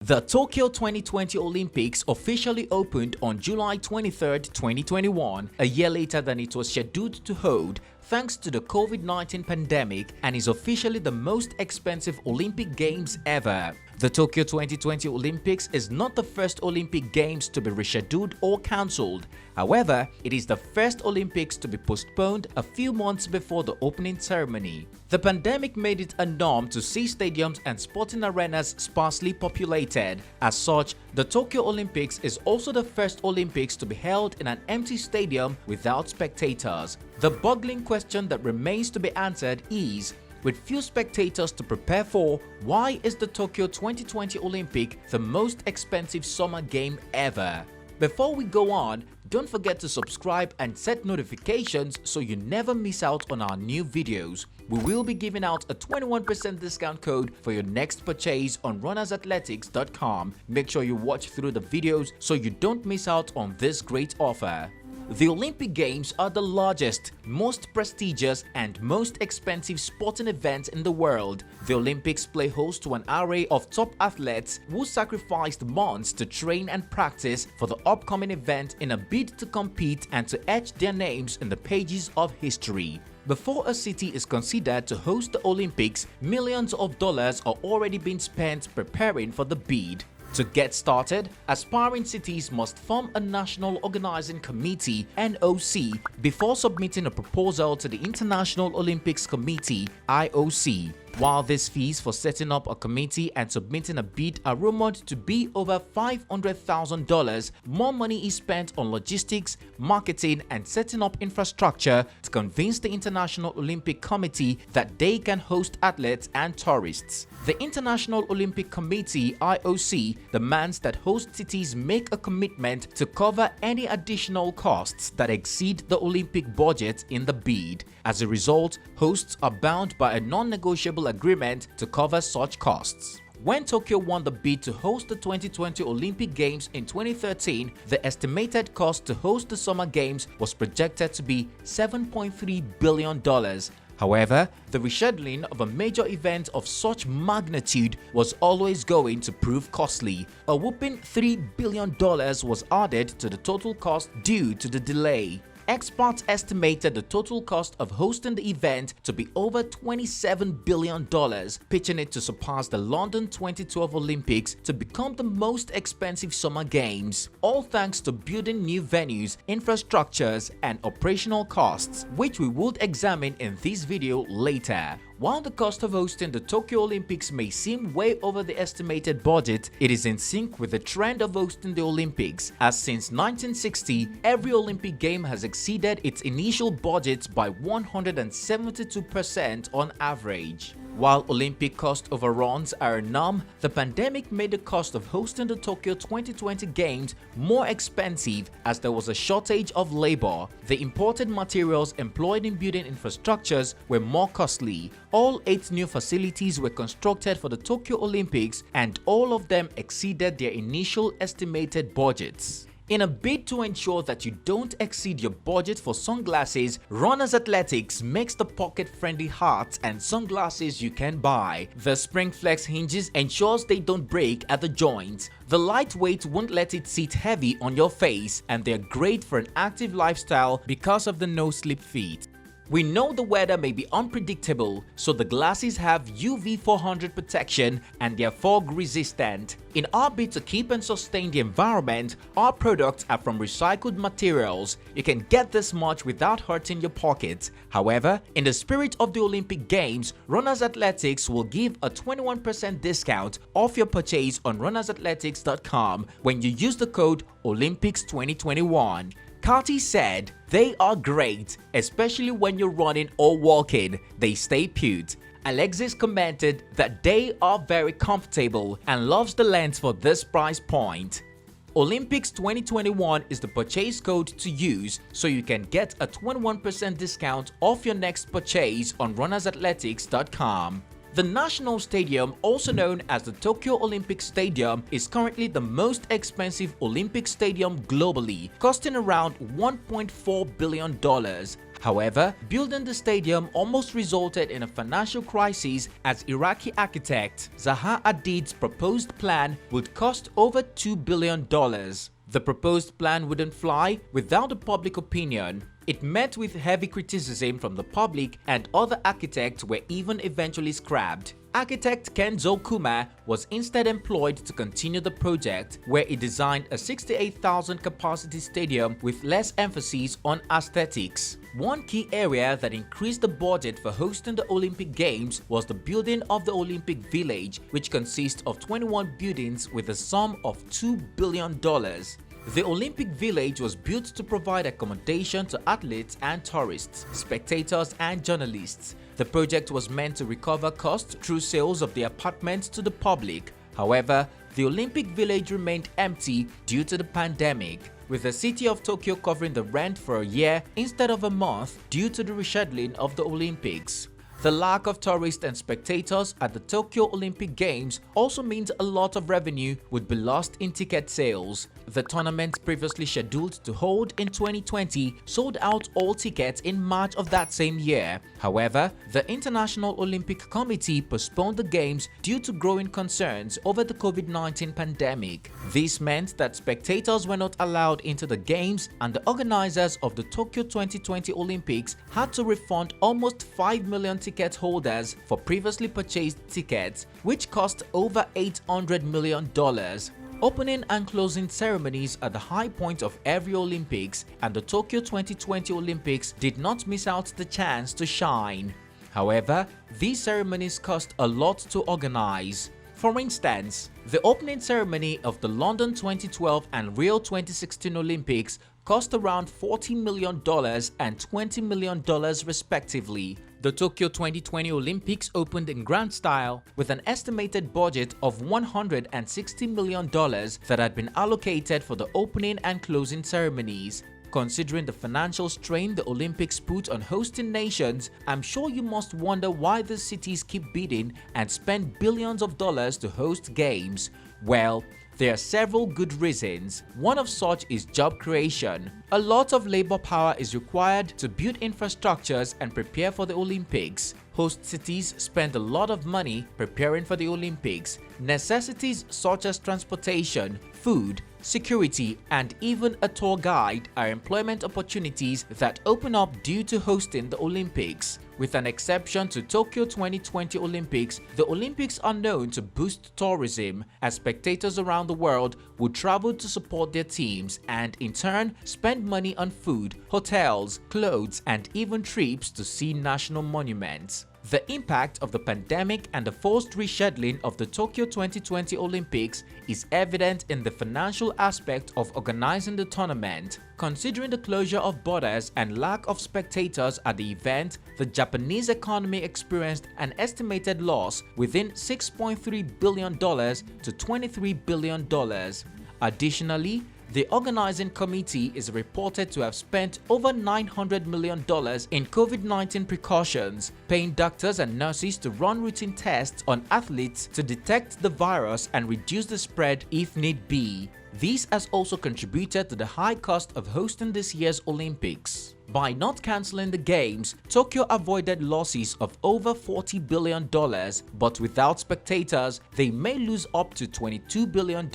The Tokyo 2020 Olympics officially opened on July 23, 2021, a year later than it was scheduled to hold thanks to the COVID-19 pandemic, and is officially the most expensive Olympic Games ever. The Tokyo 2020 Olympics is not the first Olympic Games to be rescheduled or cancelled. However, it is the first Olympics to be postponed a few months before the opening ceremony. The pandemic made it a norm to see stadiums and sporting arenas sparsely populated. As such, the Tokyo Olympics is also the first Olympics to be held in an empty stadium without spectators. The boggling question that remains to be answered is, with few spectators to prepare for, why is the Tokyo 2020 Olympic the most expensive summer game ever? Before we go on, don't forget to subscribe and set notifications so you never miss out on our new videos. We will be giving out a 21% discount code for your next purchase on runnersathletics.com. Make sure you watch through the videos so you don't miss out on this great offer. The Olympic Games are the largest, most prestigious, and most expensive sporting event in the world. The Olympics play host to an array of top athletes who sacrificed months to train and practice for the upcoming event in a bid to compete and to etch their names in the pages of history. Before a city is considered to host the Olympics, millions of dollars are already being spent preparing for the bid. To get started, aspiring cities must form a National Organizing Committee (NOC) before submitting a proposal to the International Olympics Committee (IOC). While these fees for setting up a committee and submitting a bid are rumored to be over $500,000, more money is spent on logistics, marketing, and setting up infrastructure to convince the International Olympic Committee that they can host athletes and tourists. The International Olympic Committee (IOC) demands that host cities make a commitment to cover any additional costs that exceed the Olympic budget in the bid. As a result, hosts are bound by a non-negotiable agreement to cover such costs. When Tokyo won the bid to host the 2020 Olympic Games in 2013, the estimated cost to host the Summer Games was projected to be $7.3 billion. However, the rescheduling of a major event of such magnitude was always going to prove costly. A whopping $3 billion was added to the total cost due to the delay. Experts estimated the total cost of hosting the event to be over $27 billion, pitching it to surpass the London 2012 Olympics to become the most expensive summer games, all thanks to building new venues, infrastructures, and operational costs, which we would examine in this video later. While the cost of hosting the Tokyo Olympics may seem way over the estimated budget, it is in sync with the trend of hosting the Olympics, as since 1960, every Olympic game has exceeded its initial budget by 172% on average. While Olympic cost overruns are a norm, the pandemic made the cost of hosting the Tokyo 2020 Games more expensive as there was a shortage of labor. The imported materials employed in building infrastructures were more costly. All 8 new facilities were constructed for the Tokyo Olympics, and all of them exceeded their initial estimated budgets. In a bid to ensure that you don't exceed your budget for sunglasses, Runners Athletics makes the pocket-friendly hats and sunglasses you can buy. The Spring Flex hinges ensures they don't break at the joints. The lightweight won't let it sit heavy on your face, and they're great for an active lifestyle because of the no-slip fit. We know the weather may be unpredictable, so the glasses have UV 400 protection and they're fog resistant. In our bid to keep and sustain the environment, our products are from recycled materials. You can get this much without hurting your pocket. However, in the spirit of the Olympic Games, Runners Athletics will give a 21% discount off your purchase on runnersathletics.com when you use the code Olympics2021. Carty said, "They are great, especially when you're running or walking. They stay put." Alexis commented that they are very comfortable and loves the length for this price point. Olympics 2021 is the purchase code to use, so you can get a 21% discount off your next purchase on runnersathletics.com. The National Stadium, also known as the Tokyo Olympic Stadium, is currently the most expensive Olympic stadium globally, costing around $1.4 billion. However, building the stadium almost resulted in a financial crisis as Iraqi architect Zaha Hadid's proposed plan would cost over $2 billion. The proposed plan wouldn't fly without the public opinion. It met with heavy criticism from the public, and other architects were even eventually scrapped. Architect Kenzo Kuma was instead employed to continue the project, where he designed a 68,000 capacity stadium with less emphasis on aesthetics. One key area that increased the budget for hosting the Olympic Games was the building of the Olympic Village, which consists of 21 buildings with a sum of $2 billion. The Olympic Village was built to provide accommodation to athletes and tourists, spectators and journalists. The project was meant to recover costs through sales of the apartments to the public. However, the Olympic Village remained empty due to the pandemic, with the city of Tokyo covering the rent for a year instead of a month due to the rescheduling of the Olympics. The lack of tourists and spectators at the Tokyo Olympic Games also means a lot of revenue would be lost in ticket sales. The tournament, previously scheduled to hold in 2020, sold out all tickets in March of that same year. However, the International Olympic Committee postponed the Games due to growing concerns over the COVID-19 pandemic. This meant that spectators were not allowed into the Games, and the organizers of the Tokyo 2020 Olympics had to refund almost 5 million ticket holders for previously purchased tickets, which cost over $800 million. Opening and closing ceremonies are the high point of every Olympics, and the Tokyo 2020 Olympics did not miss out the chance to shine. However, these ceremonies cost a lot to organize. For instance, the opening ceremony of the London 2012 and Rio 2016 Olympics cost around $40 million and $20 million respectively. The Tokyo 2020 Olympics opened in grand style with an estimated budget of $160 million that had been allocated for the opening and closing ceremonies. Considering the financial strain the Olympics put on hosting nations, I'm sure you must wonder why the cities keep bidding and spend billions of dollars to host games. Well, there are several good reasons. One of such is job creation. A lot of labor power is required to build infrastructures and prepare for the Olympics. Host cities spend a lot of money preparing for the Olympics. Necessities such as transportation, food, security, and even a tour guide are employment opportunities that open up due to hosting the Olympics. With an exception to Tokyo 2020 Olympics, the Olympics are known to boost tourism, as spectators around the world would travel to support their teams and in turn spend money on food, hotels, clothes, and even trips to see national monuments. The impact of the pandemic and the forced rescheduling of the Tokyo 2020 Olympics is evident in the financial aspect of organizing the tournament. Considering the closure of borders and lack of spectators at the event, the Japanese economy experienced an estimated loss within $6.3 billion to $23 billion. Additionally, the organizing committee is reported to have spent over $900 million in COVID-19 precautions, paying doctors and nurses to run routine tests on athletes to detect the virus and reduce the spread if need be. This has also contributed to the high cost of hosting this year's Olympics. By not cancelling the games, Tokyo avoided losses of over $40 billion, but without spectators, they may lose up to $22 billion,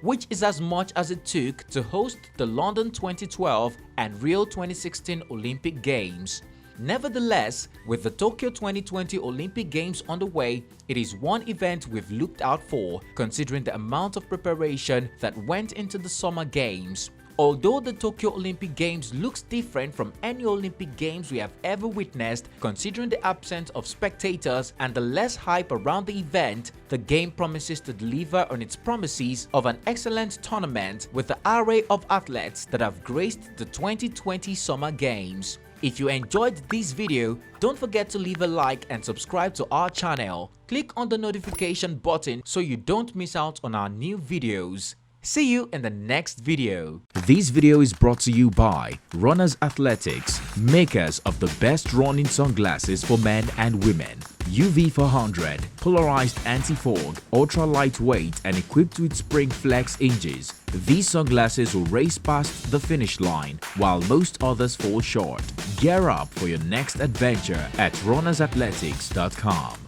which is as much as it took to host the London 2012 and Rio 2016 Olympic Games. Nevertheless, with the Tokyo 2020 Olympic Games on the way, it is one event we've looked out for, considering the amount of preparation that went into the Summer Games. Although the Tokyo Olympic Games looks different from any Olympic Games we have ever witnessed, considering the absence of spectators and the less hype around the event, the game promises to deliver on its promises of an excellent tournament with the array of athletes that have graced the 2020 Summer Games. If you enjoyed this video, don't forget to leave a like and subscribe to our channel. Click on the notification button so you don't miss out on our new videos. See you in the next video. This video is brought to you by Runners Athletics, makers of the best running sunglasses for men and women. UV 400, polarized anti-fog, ultra lightweight and equipped with spring flex hinges. These sunglasses will race past the finish line while most others fall short. Gear up for your next adventure at runnersathletics.com.